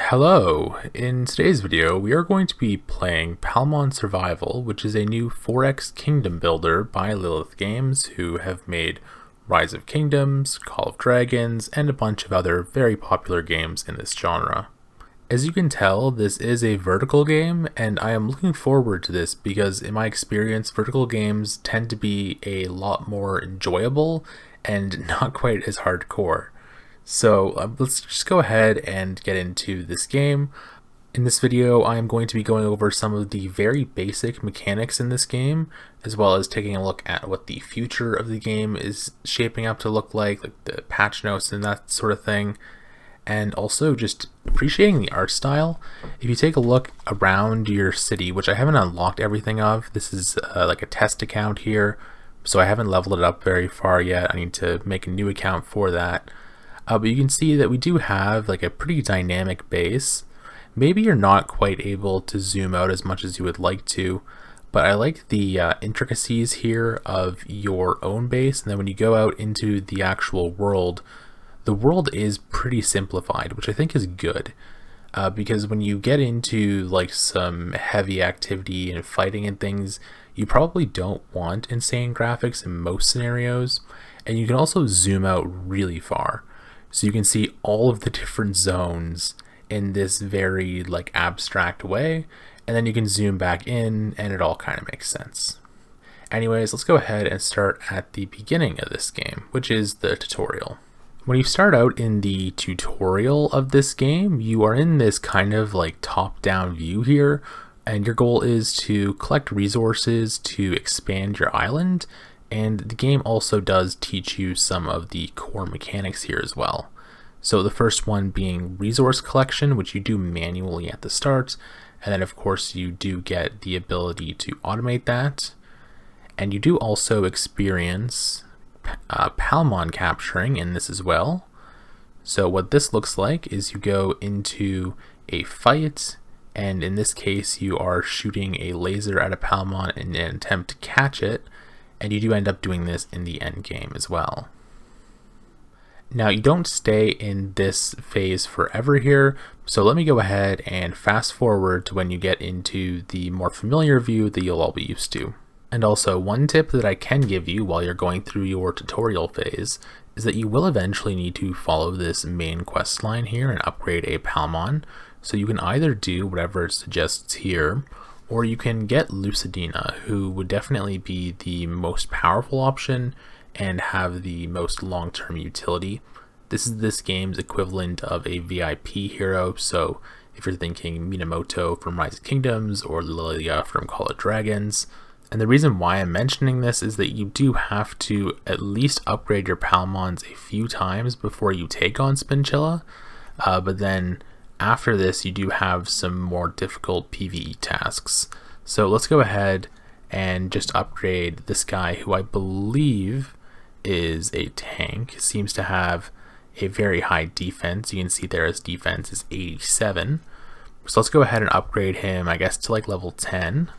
Hello! In today's video, we are going to be playing Palmon Survival, which is a new 4X kingdom builder by Lilith Games, who have made Rise of Kingdoms, Call of Dragons, and a bunch of other very popular games in this genre. As you can tell, this is a vertical game, and I am looking forward to this because in my experience, vertical games tend to be a lot more enjoyable and not quite as hardcore. So let's just go ahead and get into this game. In this video, I am going to be going over some of the very basic mechanics in this game, as well as taking a look at what the future of the game is shaping up to look like the patch notes and that sort of thing, and also just appreciating the art style. If you take a look around your city, which I haven't unlocked everything of, this is like a test account here, so I haven't leveled it up very far yet. I need to make a new account for that. But you can see that we do have like a pretty dynamic base. Maybe you're not quite able to zoom out as much as you would like to, but I like the intricacies here of your own base. And then when you go out into the actual world, the world is pretty simplified, which I think is good. Because when you get into like some heavy activity and fighting and things, you probably don't want insane graphics in most scenarios. And you can also zoom out really far. So you can see all of the different zones in this very like abstract way, and then you can zoom back in and it all kind of makes sense. Anyways, let's go ahead and start at the beginning of this game, which is the tutorial. When you start out in the tutorial of this game, you are in this kind of like top-down view here, and your goal is to collect resources to expand your island. And the game also does teach you some of the core mechanics here as well. So the first one being resource collection, which you do manually at the start. And then of course you do get the ability to automate that. And you do also experience Palmon capturing in this as well. So what this looks like is you go into a fight, and in this case you are shooting a laser at a Palmon in an attempt to catch it. And you do end up doing this in the end game as well. Now you don't stay in this phase forever here, so let me go ahead and fast forward to when you get into the more familiar view that you'll all be used to. And also, one tip that I can give you while you're going through your tutorial phase is that you will eventually need to follow this main quest line here and upgrade a Palmon. So you can either do whatever it suggests here, or you can get Lucidina, who would definitely be the most powerful option and have the most long-term utility. This is this game's equivalent of a VIP hero, so if you're thinking Minamoto from Rise of Kingdoms or Lilia from Call of Dragons. And the reason why I'm mentioning this is that you do have to at least upgrade your Palmons a few times before you take on Spinchilla, but then after this, you do have some more difficult PvE tasks. So let's go ahead and just upgrade this guy, who I believe is a tank. Seems to have a very high defense. You can see there his defense is 87. So let's go ahead and upgrade him, I guess, to like level 10,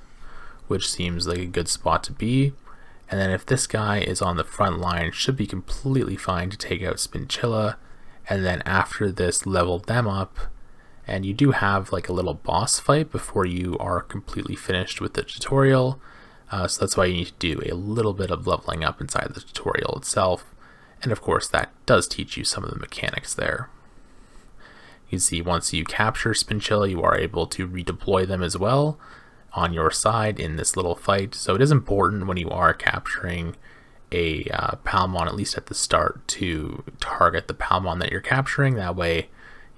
which seems like a good spot to be. And then if this guy is on the front line, it should be completely fine to take out Spinchilla. And then after this, level them up. And you do have like a little boss fight before you are completely finished with the tutorial. So that's why you need to do a little bit of leveling up inside the tutorial itself. And of course that does teach you some of the mechanics there. You can see once you capture Spinchilla, you are able to redeploy them as well on your side in this little fight. So it is important when you are capturing a Palmon, at least at the start, to target the Palmon that you're capturing. That way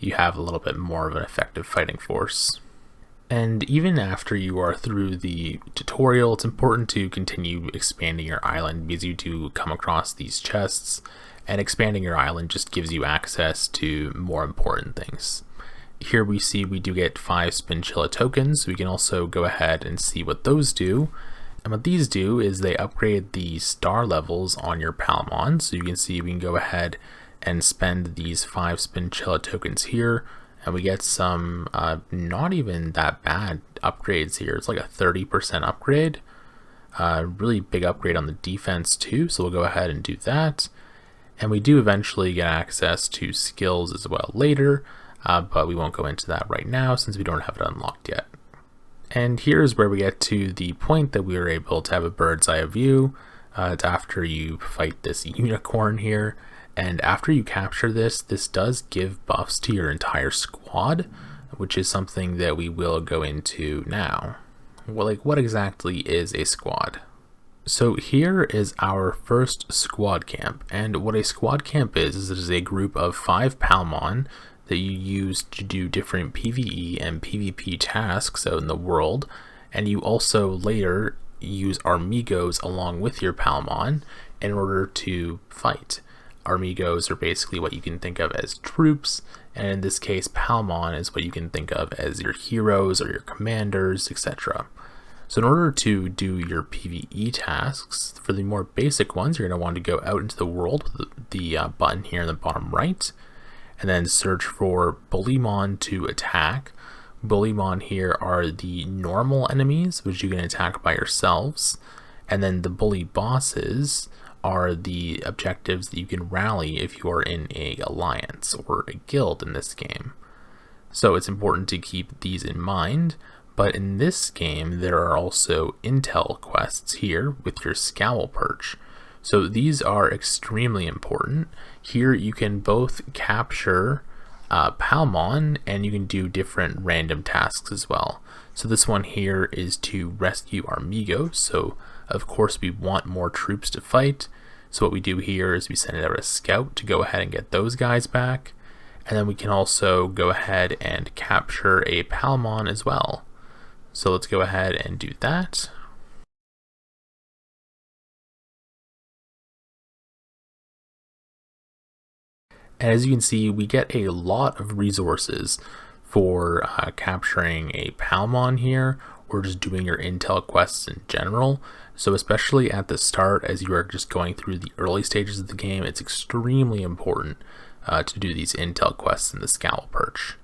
you have a little bit more of an effective fighting force. And even after you are through the tutorial, it's important to continue expanding your island because you do come across these chests, and expanding your island just gives you access to more important things. Here we see we do get 5 Spinchilla tokens. We can also go ahead and see what those do. And what these do is they upgrade the star levels on your Palmon. So you can see we can go ahead and spend these 5 Spinchilla tokens here, and we get some not even that bad upgrades here. It's like a 30% upgrade, really big upgrade on the defense too, so we'll go ahead and do that. And we do eventually get access to skills as well later, but we won't go into that right now since we don't have it unlocked yet. And here's where we get to the point that we were able to have a bird's eye view. It's after you fight this unicorn here, and after you capture this does give buffs to your entire squad, which is something that we will go into now. Well, like, what exactly is a squad? So here is our first squad camp, and what a squad camp is it is a group of 5 Palmon that you use to do different PvE and PvP tasks out in the world, and you also later use Armigos along with your Palmon in order to fight. Armigos are basically what you can think of as troops, and in this case Palmon is what you can think of as your heroes or your commanders, etc. So in order to do your PvE tasks, for the more basic ones, you're going to want to go out into the world with the button here in the bottom right, and then search for Bullymon to attack. Bullymon here are the normal enemies, which you can attack by yourselves, and then the bully bosses are the objectives that you can rally if you are in a alliance or a guild in this game. So it's important to keep these in mind, but in this game there are also intel quests here with your scowl perch. So these are extremely important. Here you can both capture Palmon, and you can do different random tasks as well. So this one here is to rescue Armigos, so of course we want more troops to fight. So what we do here is we send out a scout to go ahead and get those guys back, and then we can also go ahead and capture a Palmon as well. So let's go ahead and do that. And as you can see, we get a lot of resources for capturing a Palmon here, or just doing your intel quests in general. So especially at the start, as you are just going through the early stages of the game, it's extremely important to do these intel quests in the scowl perch.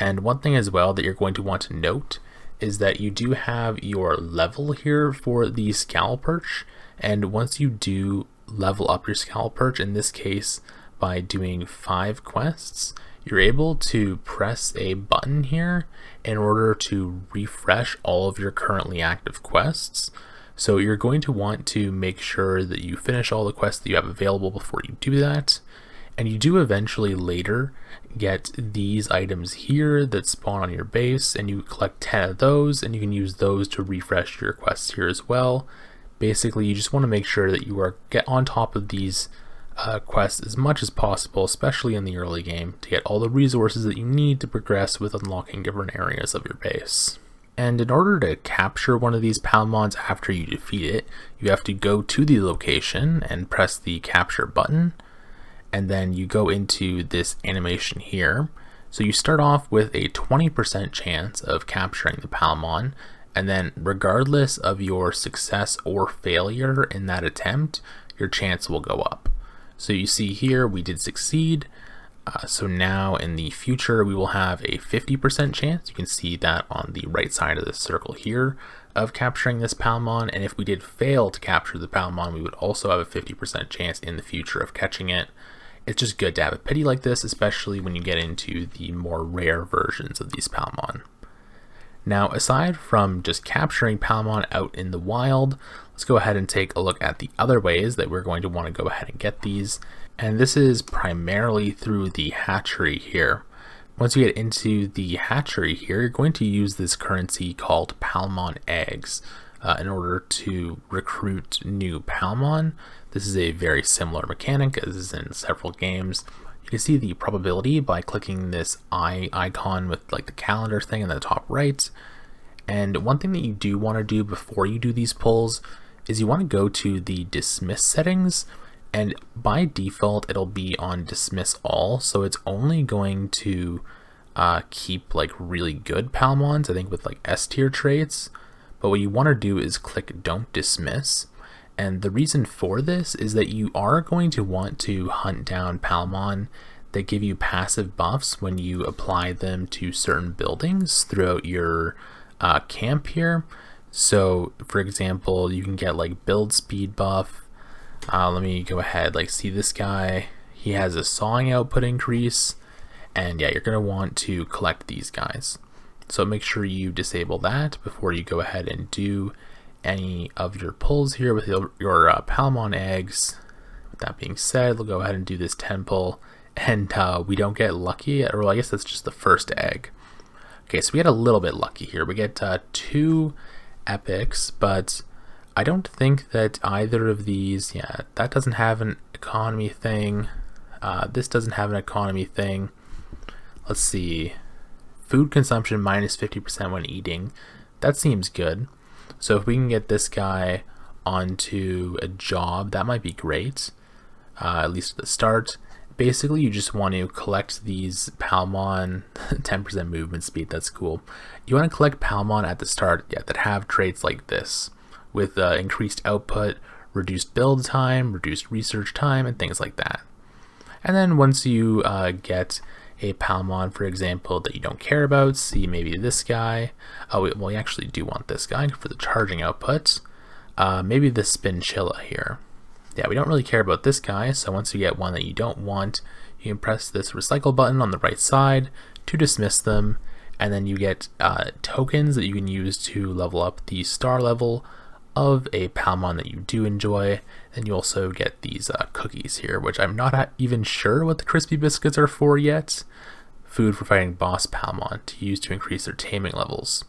And one thing as well that you're going to want to note is that you do have your level here for the scowl perch, and once you do level up your scowl perch, in this case by doing 5 quests, you're able to press a button here in order to refresh all of your currently active quests. So you're going to want to make sure that you finish all the quests that you have available before you do that. And you do eventually later get these items here that spawn on your base, and you collect 10 of those, and you can use those to refresh your quests here as well. Basically, you just want to make sure that you get on top of these quests as much as possible, especially in the early game, to get all the resources that you need to progress with unlocking different areas of your base. And in order to capture one of these Palmons after you defeat it, you have to go to the location and press the capture button, and then you go into this animation here. So you start off with a 20% chance of capturing the Palmon, and then regardless of your success or failure in that attempt, your chance will go up. So you see here we did succeed, so now in the future we will have a 50% chance. You can see that on the right side of the circle here of capturing this Palmon, and if we did fail to capture the Palmon, we would also have a 50% chance in the future of catching it. It's just good to have a pity like this, especially when you get into the more rare versions of these Palmon. Now, aside from just capturing Palmon out in the wild, let's go ahead and take a look at the other ways that we're going to want to go ahead and get these. And this is primarily through the hatchery here. Once you get into the hatchery here, you're going to use this currency called Palmon eggs in order to recruit new Palmon. This is a very similar mechanic as is in several games. You can see the probability by clicking this eye icon with like the calendar thing in the top right. And one thing that you do want to do before you do these pulls is you want to go to the dismiss settings, and by default it'll be on dismiss all, so it's only going to keep like really good Palmons, I think with like S tier traits. But what you want to do is click don't dismiss. And the reason for this is that you are going to want to hunt down Palmon that give you passive buffs when you apply them to certain buildings throughout your camp here. So for example, you can get like build speed buff. Let me go ahead, like see this guy, he has a sawing output increase, And yeah, you're going to want to collect these guys. So make sure you disable that before you go ahead and do any of your pulls here with your Palmon eggs. With that being said, we'll go ahead and do this 10 pull, and we don't get lucky, or well, I guess that's just the first egg. Okay, so we get a little bit lucky here. We get 2 epics, but I don't think that either of these, yeah, that doesn't have an economy thing. This doesn't have an economy thing. Let's see. Food consumption minus 50% when eating. That seems good. So if we can get this guy onto a job, that might be great, at least at the start. Basically, you just want to collect these Palmon, 10% movement speed, that's cool. You want to collect Palmon at the start that have traits like this, with increased output, reduced build time, reduced research time, and things like that. And then once you get a Palmon, for example, that you don't care about, see maybe this guy. Oh, well, we actually do want this guy for the charging output. Maybe this Spinchilla here. Yeah, we don't really care about this guy, so once you get one that you don't want, you can press this recycle button on the right side to dismiss them, and then you get tokens that you can use to level up the star level of a Palmon that you do enjoy. And you also get these cookies here, which I'm not even sure what the crispy biscuits are for yet. Food for fighting boss Palmon to use to increase their taming levels.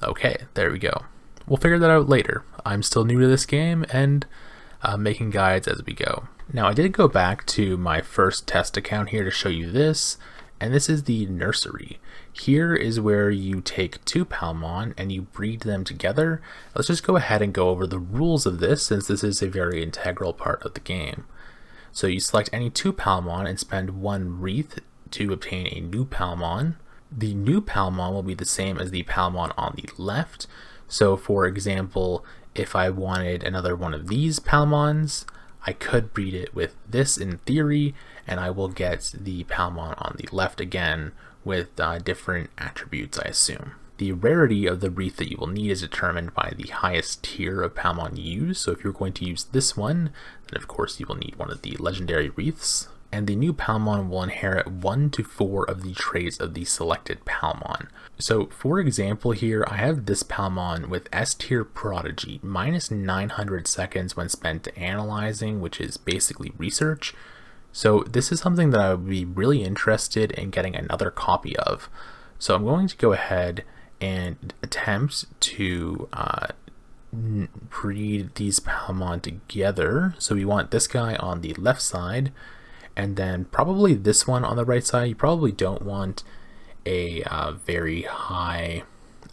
Okay, there we go. We'll figure that out later. I'm still new to this game and making guides as we go. Now, I did go back to my first test account here to show you this, and this is the nursery. Here is where you take 2 Palmon and you breed them together. Let's just go ahead and go over the rules of this, since this is a very integral part of the game. So you select any 2 Palmon and spend 1 wreath to obtain a new Palmon. The new Palmon will be the same as the Palmon on the left. So for example, if I wanted another one of these Palmons, I could breed it with this in theory, and I will get the Palmon on the left again with different attributes, I assume. The rarity of the wreath that you will need is determined by the highest tier of Palmon you use. So if you're going to use this one, then of course you will need one of the legendary wreaths. And the new Palmon will inherit 1 to 4 of the traits of the selected Palmon. So for example here, I have this Palmon with S tier prodigy, minus 900 seconds when spent analyzing, which is basically research. So this is something that I would be really interested in getting another copy of. So I'm going to go ahead and attempt to breed these Palmon together. So we want this guy on the left side, and then probably this one on the right side. You probably don't want a very high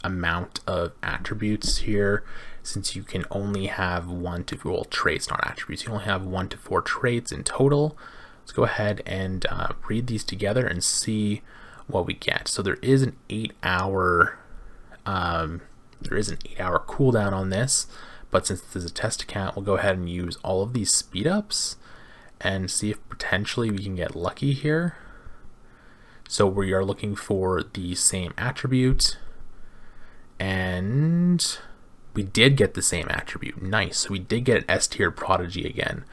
amount of attributes here, since you can only have 1 to 4 traits, not attributes. You only have 1 to 4 traits in total. Let's go ahead and breed these together and see what we get. So there is an 8-hour cooldown on this, but since this is a test account, we'll go ahead and use all of these speed ups and see if potentially we can get lucky here. So we are looking for the same attribute, and we did get the same attribute. Nice. So we did get an S tier prodigy again.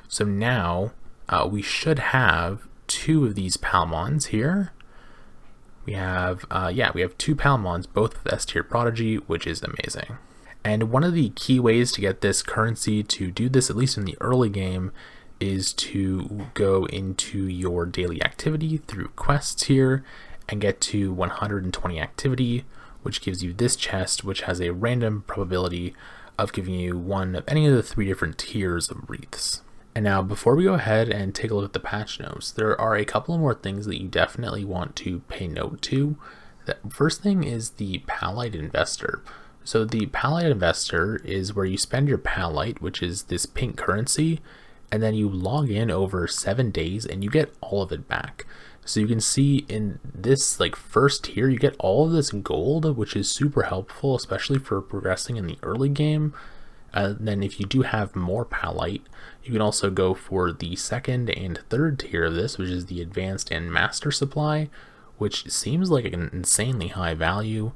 So now we should have 2 of these Palmons here. We have, we have 2 Palmons, both with S tier prodigy, which is amazing. And one of the key ways to get this currency to do this, at least in the early game, is to go into your daily activity through quests here and get to 120 activity, which gives you this chest, which has a random probability of giving you one of any of the 3 different tiers of wreaths. And now, before we go ahead and take a look at the patch notes, there are a couple more things that you definitely want to pay note to. The first thing is the Pallite Investor. So the Pallite Investor is where you spend your Pallite, which is this pink currency, and then you log in over 7 days and you get all of it back. So you can see in this first tier, you get all of this gold, which is super helpful, especially for progressing in the early game. Then if you do have more Pallite, you can also go for the 2nd and 3rd tier of this, which is the Advanced and Master Supply, which seems like an insanely high value.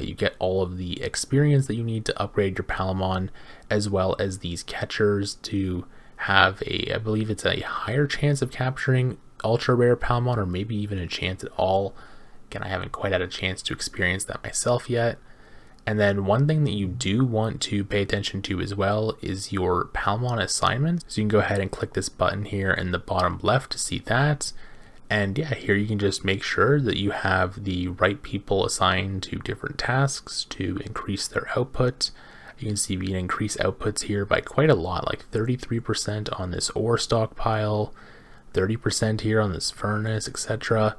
You get all of the experience that you need to upgrade your Palmon, as well as these catchers to have I believe it's a higher chance of capturing ultra rare Palmon, or maybe even a chance at all. Again, I haven't quite had a chance to experience that myself yet. And then one thing that you do want to pay attention to as well is your Palmon Assignment. So you can go ahead and click this button here in the bottom left to see that. And yeah, here you can just make sure that you have the right people assigned to different tasks to increase their output. You can see we can increase outputs here by quite a lot, like 33% on this ore stockpile, 30% here on this furnace, etc.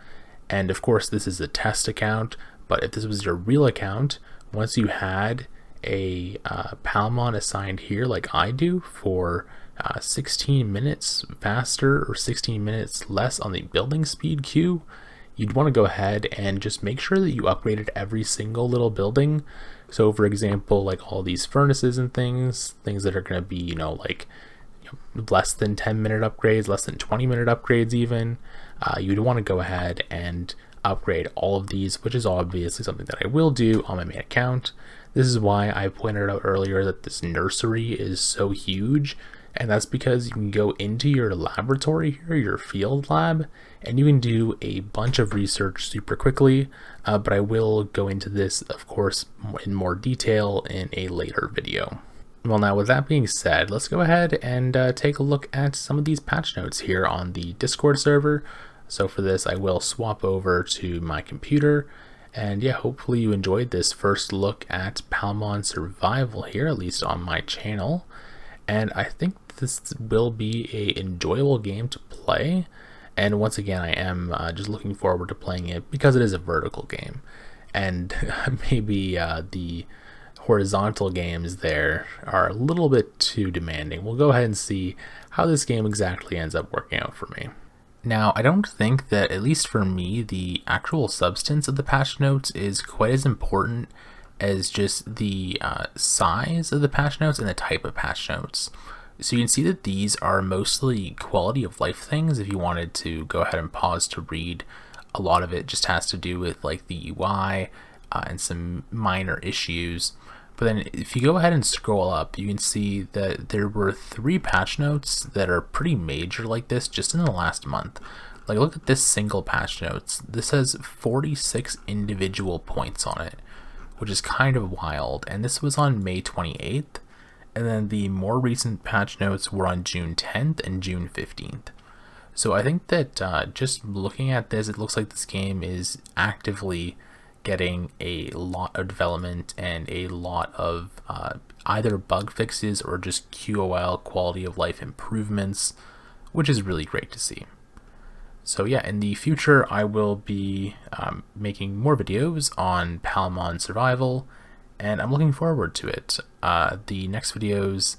And of course, this is a test account, but if this was your real account, once you had a Palmon assigned here like I do for 16 minutes faster or 16 minutes less on the building speed queue, you'd want to go ahead and just make sure that you upgraded every single little building. So for example, like all these furnaces and things that are going to be, less than 10-minute upgrades, less than 20-minute upgrades even, you'd want to go ahead and upgrade all of these, which is obviously something that I will do on my main account. This is why I pointed out earlier that this nursery is so huge, and that's because you can go into your laboratory here, your field lab, and you can do a bunch of research super quickly, but I will go into this, of course, in more detail in a later video. Well, now with that being said, let's go ahead and take a look at some of these patch notes here on the Discord server. So for this, I will swap over to my computer, and yeah, hopefully you enjoyed this first look at Palmon Survival here, at least on my channel. And I think this will be a enjoyable game to play. And once again, I am just looking forward to playing it because it is a vertical game, and maybe the horizontal games there are a little bit too demanding. We'll go ahead and see how this game exactly ends up working out for me. Now, I don't think that, at least for me, the actual substance of the patch notes is quite as important as just the size of the patch notes and the type of patch notes. So you can see that these are mostly quality of life things. If you wanted to go ahead and pause to read, a lot of it just has to do with like the UI and some minor issues. But then if you go ahead and scroll up, you can see that there were 3 patch notes that are pretty major like this just in the last month. Like, look at this single patch notes. This has 46 individual points on it, which is kind of wild. And this was on May 28th. And then the more recent patch notes were on June 10th and June 15th. So I think that just looking at this, it looks like this game is actively getting a lot of development and a lot of either bug fixes or just QOL, quality of life improvements, which is really great to see. So yeah, in the future I will be making more videos on Palmon Survival, and I'm looking forward to it. The next videos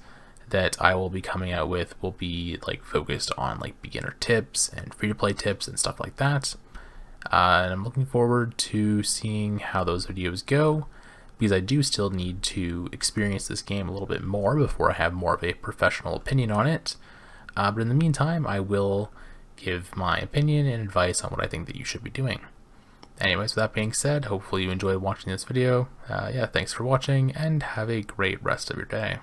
that I will be coming out with will be like focused on like beginner tips and free-to-play tips and stuff like that. And I'm looking forward to seeing how those videos go, because I do still need to experience this game a little bit more before I have more of a professional opinion on it. But in the meantime, I will give my opinion and advice on what I think that you should be doing. Anyways, with that being said, hopefully you enjoyed watching this video. Yeah, thanks for watching, and have a great rest of your day.